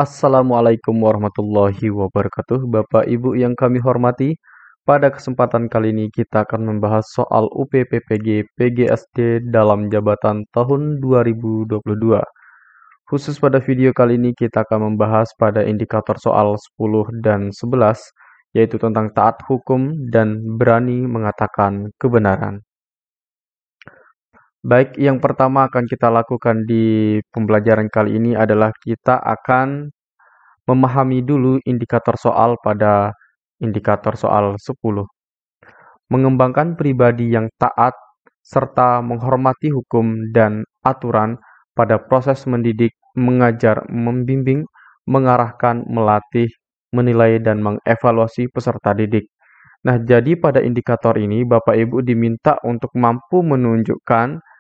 Assalamualaikum warahmatullahi wabarakatuh, Bapak Ibu yang kami hormati. Pada kesempatan kali ini kita akan membahas soal UPPPG PGSD dalam jabatan tahun 2022. Khusus pada video kali ini kita akan membahas pada indikator soal 10 dan 11, yaitu tentang taat hukum dan berani mengatakan kebenaran. Baik, yang pertama akan kita lakukan di pembelajaran kali ini adalah kita akan memahami dulu indikator soal pada indikator soal 10. Mengembangkan pribadi yang taat serta menghormati hukum dan aturan pada proses mendidik, mengajar, membimbing, mengarahkan, melatih, menilai, dan mengevaluasi peserta didik. Nah, jadi pada indikator ini Bapak Ibu diminta untuk mampu menunjukkan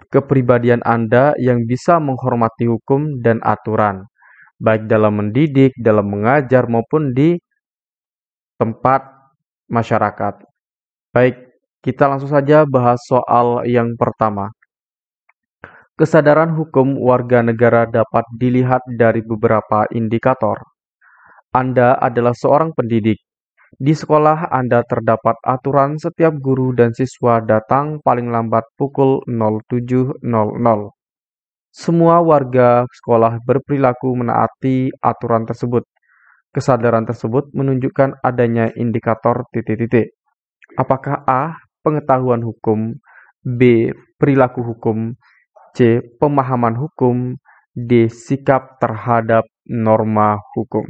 kepribadian Anda yang bisa menghormati hukum dan aturan, baik dalam mendidik, dalam mengajar, maupun di tempat masyarakat. Baik, kita langsung saja bahas soal yang pertama. Kesadaran hukum warga negara dapat dilihat dari beberapa indikator. Anda adalah seorang pendidik. Di sekolah Anda terdapat aturan setiap guru dan siswa datang paling lambat pukul 07.00. Semua warga sekolah berperilaku menaati aturan tersebut. Kesadaran tersebut menunjukkan adanya indikator titik-titik. Apakah A. Pengetahuan hukum, B. Perilaku hukum, C. Pemahaman hukum, D. Sikap terhadap norma hukum.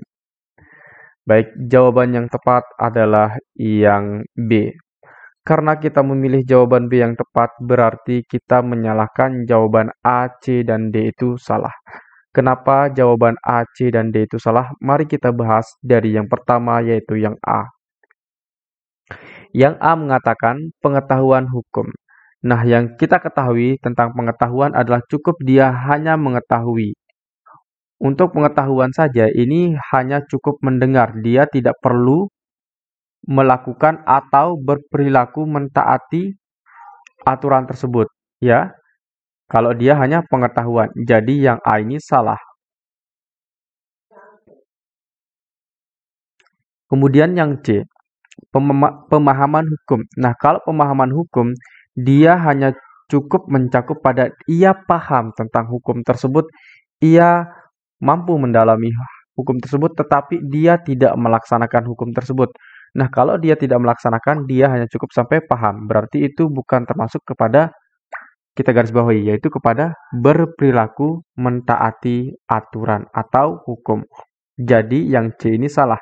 Baik, jawaban yang tepat adalah yang B. Karena kita memilih jawaban B yang tepat, berarti kita menyalahkan jawaban A, C, dan D itu salah. Kenapa jawaban A, C, dan D itu salah? Mari kita bahas dari yang pertama, yaitu yang A. Yang A mengatakan pengetahuan hukum. Nah, yang kita ketahui tentang pengetahuan adalah cukup dia hanya mengetahui. Untuk pengetahuan saja, ini hanya cukup mendengar. Dia tidak perlu melakukan atau berperilaku mentaati aturan tersebut. Ya, kalau dia hanya pengetahuan. Jadi yang A ini salah. Kemudian yang C, pemahaman hukum. Nah, kalau pemahaman hukum, dia hanya cukup mencakup pada ia paham tentang hukum tersebut, ia mampu mendalami hukum tersebut, tetapi dia tidak melaksanakan hukum tersebut. Nah, kalau dia tidak melaksanakan, dia hanya cukup sampai paham. Berarti itu bukan termasuk kepada, kita garis bawahi, yaitu kepada berperilaku mentaati aturan atau hukum. Jadi yang C ini salah.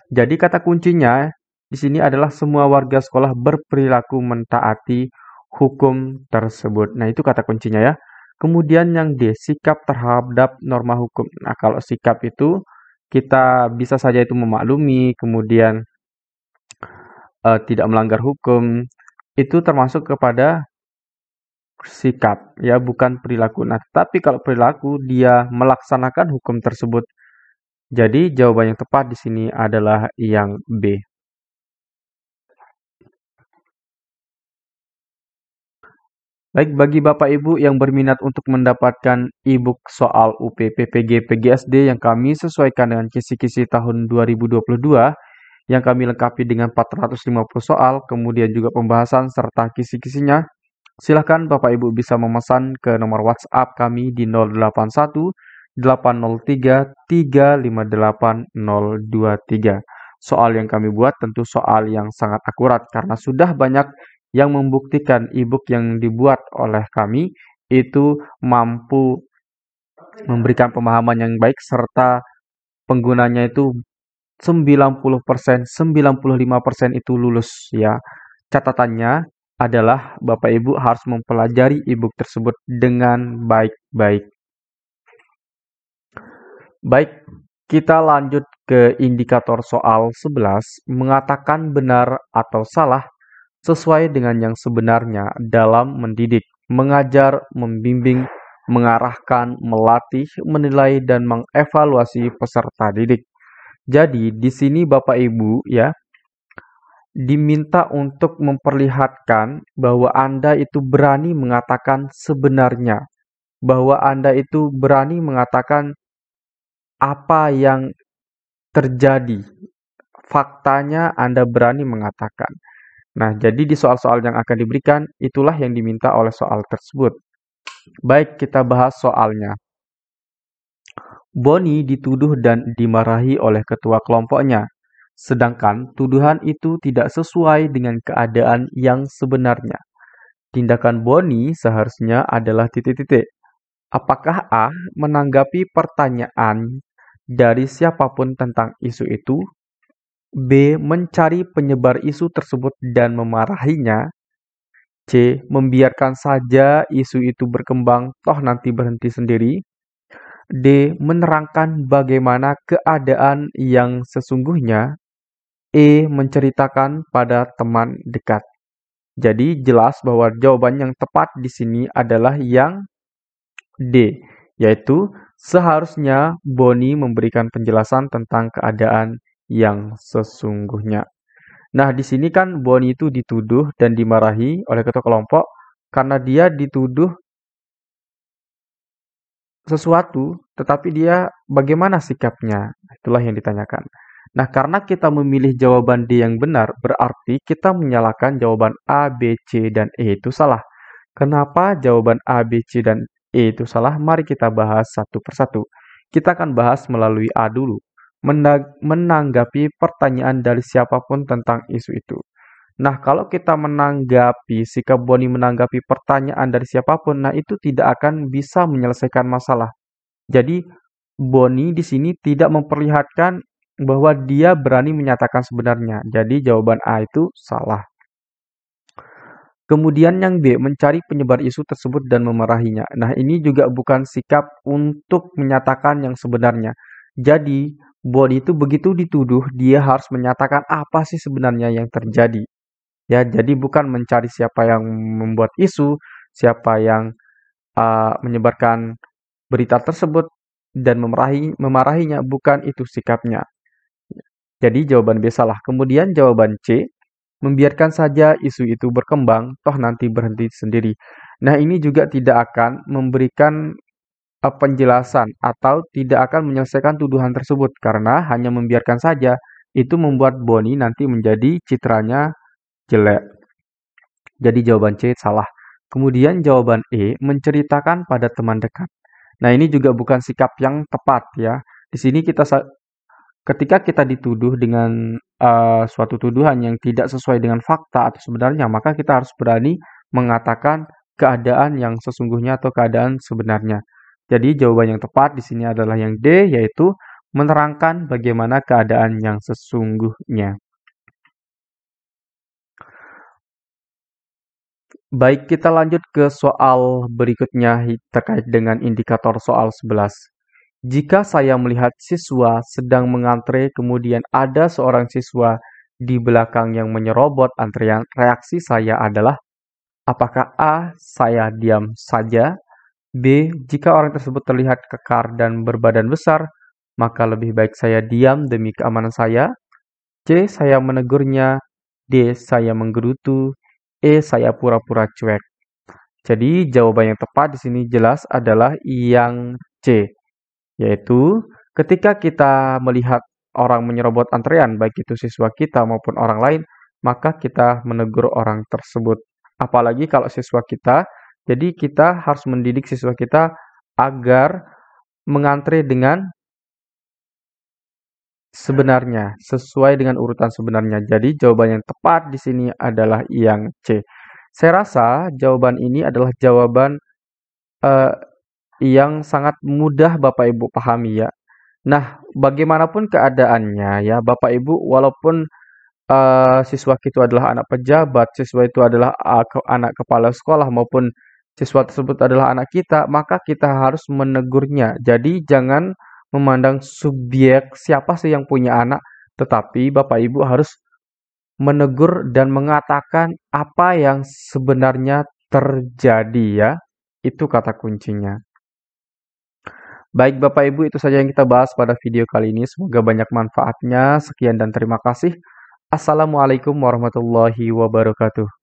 Jadi kata kuncinya di sini adalah semua warga sekolah berperilaku mentaati hukum tersebut. Nah, itu kata kuncinya ya. Kemudian yang D, sikap terhadap norma hukum. Nah, kalau sikap itu kita bisa saja itu memaklumi, kemudian tidak melanggar hukum. Itu termasuk kepada sikap, ya, bukan perilaku. Nah, tapi kalau perilaku dia melaksanakan hukum tersebut. Jadi jawaban yang tepat di sini adalah yang B. Baik, bagi Bapak Ibu yang berminat untuk mendapatkan e-book soal UPPPG PGSD yang kami sesuaikan dengan kisi-kisi tahun 2022, yang kami lengkapi dengan 450 soal, kemudian juga pembahasan serta kisi-kisinya, silahkan Bapak Ibu bisa memesan ke nomor WhatsApp kami di 081 803 358 023. Soal yang kami buat tentu soal yang sangat akurat karena sudah banyak yang membuktikan e-book yang dibuat oleh kami itu mampu memberikan pemahaman yang baik serta penggunanya itu 90%, 95% itu lulus ya. Catatannya adalah Bapak Ibu harus mempelajari e-book tersebut dengan baik-baik. Baik, kita lanjut ke indikator soal 11, mengatakan benar atau salah sesuai dengan yang sebenarnya dalam mendidik, mengajar, membimbing, mengarahkan, melatih, menilai, dan mengevaluasi peserta didik. Jadi, di sini Bapak Ibu ya, diminta untuk memperlihatkan bahwa Anda itu berani mengatakan sebenarnya, bahwa Anda itu berani mengatakan apa yang terjadi. Faktanya Anda berani mengatakan. Nah, jadi di soal-soal yang akan diberikan, itulah yang diminta oleh soal tersebut. Baik, kita bahas soalnya. Boni dituduh dan dimarahi oleh ketua kelompoknya, sedangkan tuduhan itu tidak sesuai dengan keadaan yang sebenarnya. Tindakan Boni seharusnya adalah titik-titik. Apakah A menanggapi pertanyaan dari siapapun tentang isu itu? B mencari penyebar isu tersebut dan memarahinya? C membiarkan saja isu itu berkembang toh nanti berhenti sendiri? D menerangkan bagaimana keadaan yang sesungguhnya? E menceritakan pada teman dekat. Jadi jelas bahwa jawaban yang tepat di sini adalah yang D, yaitu seharusnya Boni memberikan penjelasan tentang keadaan yang sesungguhnya. Nah, di sini kan Boni itu dituduh dan dimarahi oleh ketua kelompok karena dia dituduh sesuatu, tetapi dia bagaimana sikapnya? Itulah yang ditanyakan. Nah, karena kita memilih jawaban D yang benar, berarti kita menyalahkan jawaban A, B, C, dan E itu salah. Kenapa jawaban A, B, C, dan E itu salah? Mari kita bahas satu persatu. Kita akan bahas melalui A dulu. Menanggapi pertanyaan dari siapapun tentang isu itu. Nah, kalau kita menanggapi, sikap Boni menanggapi pertanyaan dari siapapun, nah itu tidak akan bisa menyelesaikan masalah. Jadi, Boni di sini tidak memperlihatkan bahwa dia berani menyatakan sebenarnya. Jadi, jawaban A itu salah. Kemudian yang B, mencari penyebar isu tersebut dan memarahinya. Nah, ini juga bukan sikap untuk menyatakan yang sebenarnya. Jadi, Boni itu begitu dituduh, dia harus menyatakan apa sih sebenarnya yang terjadi. Ya, jadi bukan mencari siapa yang membuat isu, siapa yang menyebarkan berita tersebut dan memarahinya, bukan itu sikapnya. Jadi jawaban B salah. Kemudian jawaban C, membiarkan saja isu itu berkembang, toh nanti berhenti sendiri. Nah, ini juga tidak akan memberikan penjelasan atau tidak akan menyelesaikan tuduhan tersebut karena hanya membiarkan saja itu membuat Boni nanti menjadi citranya jelek. Jadi jawaban C salah. Kemudian jawaban E menceritakan pada teman dekat. Nah, ini juga bukan sikap yang tepat ya. Di sini ketika kita dituduh dengan suatu tuduhan yang tidak sesuai dengan fakta atau sebenarnya, maka kita harus berani mengatakan keadaan yang sesungguhnya atau keadaan sebenarnya. Jadi jawaban yang tepat di sini adalah yang D, yaitu menerangkan bagaimana keadaan yang sesungguhnya. Baik, kita lanjut ke soal berikutnya terkait dengan indikator soal 11. Jika saya melihat siswa sedang mengantre, kemudian ada seorang siswa di belakang yang menyerobot antrian, reaksi saya adalah, apakah A, saya diam saja? B, jika orang tersebut terlihat kekar dan berbadan besar, maka lebih baik saya diam demi keamanan saya. C, saya menegurnya. D, saya menggerutu. E, saya pura-pura cuek. Jadi jawaban yang tepat di sini jelas adalah yang C, yaitu ketika kita melihat orang menyerobot antrean, baik itu siswa kita maupun orang lain, maka kita menegur orang tersebut. Apalagi kalau siswa kita, jadi kita harus mendidik siswa kita agar mengantre dengan sebenarnya, sesuai dengan urutan sebenarnya. Jadi jawaban yang tepat di sini adalah yang C. Saya rasa jawaban ini adalah jawaban eh, yang sangat mudah Bapak Ibu pahami ya. Nah, bagaimanapun keadaannya ya, Bapak Ibu, walaupun siswa itu adalah anak pejabat, siswa itu adalah anak kepala sekolah maupun siswa tersebut adalah anak kita, maka kita harus menegurnya. Jadi jangan memandang subjek siapa sih yang punya anak, tetapi Bapak Ibu harus menegur dan mengatakan apa yang sebenarnya terjadi ya. Itu kata kuncinya. Baik Bapak Ibu, itu saja yang kita bahas pada video kali ini. Semoga banyak manfaatnya. Sekian dan terima kasih. Assalamualaikum warahmatullahi wabarakatuh.